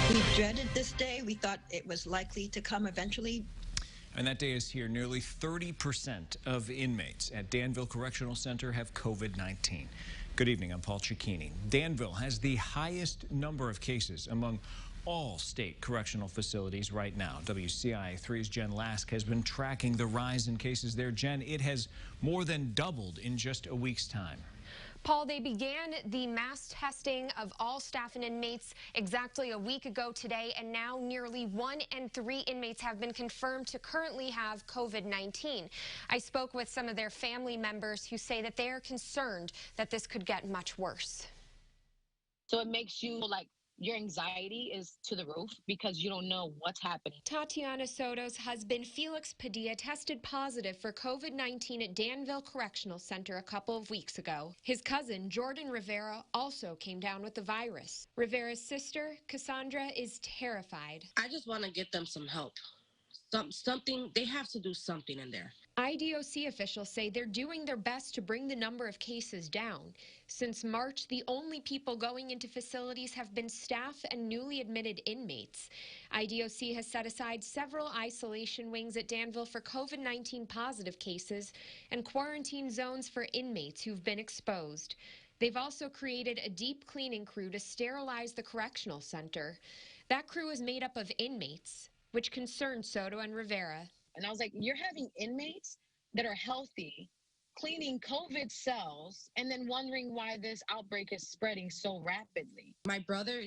We dreaded this day. We thought it was likely to come eventually. And that day is here. Nearly 30% of inmates at Danville Correctional Center have COVID-19. Good evening, I'm Paul Cicchini. Danville has the highest number of cases among all state correctional facilities right now. WCIA3's Jen Lask has been tracking the rise in cases there. Jen, it has more than doubled in just a week's time. Paul, they began the mass testing of all staff and inmates exactly a week ago today, and now nearly 1 in 3 inmates have been confirmed to currently have COVID-19. I spoke with some of their family members who say that they are concerned that this could get much worse. So it makes you like your anxiety is to the roof because you don't know what's happening. Tatiana Soto's husband, Felix Padilla, tested positive for COVID-19 at Danville Correctional Center a couple of weeks ago. His cousin, Jordan Rivera, also came down with the virus. Rivera's sister, Cassandra, is terrified. I just want to get them some help. Something, they have to do something in there. IDOC officials say they're doing their best to bring the number of cases down. Since March, the only people going into facilities have been staff and newly admitted inmates. IDOC has set aside several isolation wings at Danville for COVID-19 positive cases and quarantine zones for inmates who've been exposed. They've also created a deep cleaning crew to sterilize the correctional center. That crew is made up of inmates, which concerns Soto and Rivera. And I was like, you're having inmates that are healthy, cleaning COVID cells, and then wondering why this outbreak is spreading so rapidly. My brother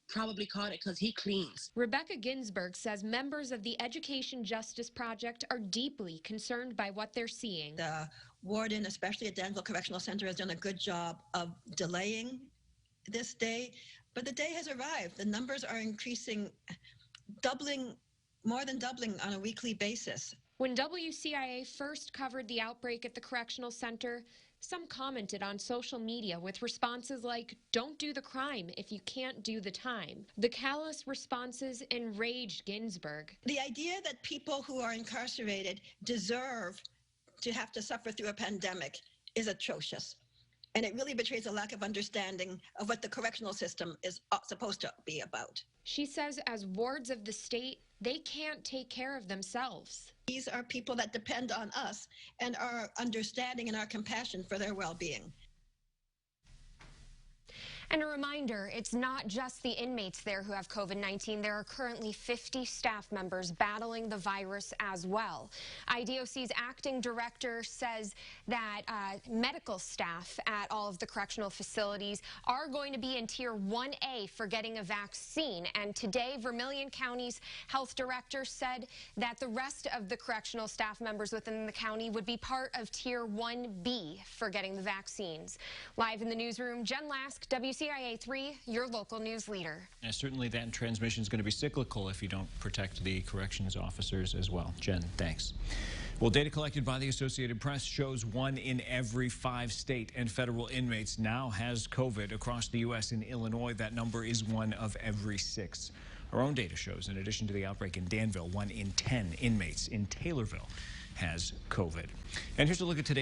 probably caught it because he cleans. Rebecca Ginsburg says members of the Education Justice Project are deeply concerned by what they're seeing. The warden, especially at Danville Correctional Center, has done a good job of delaying this day, but the day has arrived. The numbers are increasing, more than doubling on a weekly basis. When WCIA first covered the outbreak at the correctional center, some commented on social media with responses like, "Don't do the crime if you can't do the time." The callous responses enraged Ginsburg. The idea that people who are incarcerated deserve to have to suffer through a pandemic is atrocious. And it really betrays a lack of understanding of what the correctional system is supposed to be about. She says as wards of the state, they can't take care of themselves. These are people that depend on us and our understanding and our compassion for their well-being. And a reminder, it's not just the inmates there who have COVID-19. There are currently 50 staff members battling the virus as well. IDOC's acting director says that medical staff at all of the correctional facilities are going to be in Tier 1A for getting a vaccine. And today, Vermilion County's health director said that the rest of the correctional staff members within the county would be part of Tier 1B for getting the vaccines. Live in the newsroom, Jen Lask, WCIA3, your local news leader. And certainly that transmission is going to be cyclical if you don't protect the corrections officers as well. Jen, thanks. Well, data collected by the Associated Press shows 1 in every 5 state and federal inmates now has COVID. Across the U.S. in Illinois, that number is 1 of every 6. Our own data shows, in addition to the outbreak in Danville, 1 in 10 inmates in Taylorville has COVID. And here's a look at today.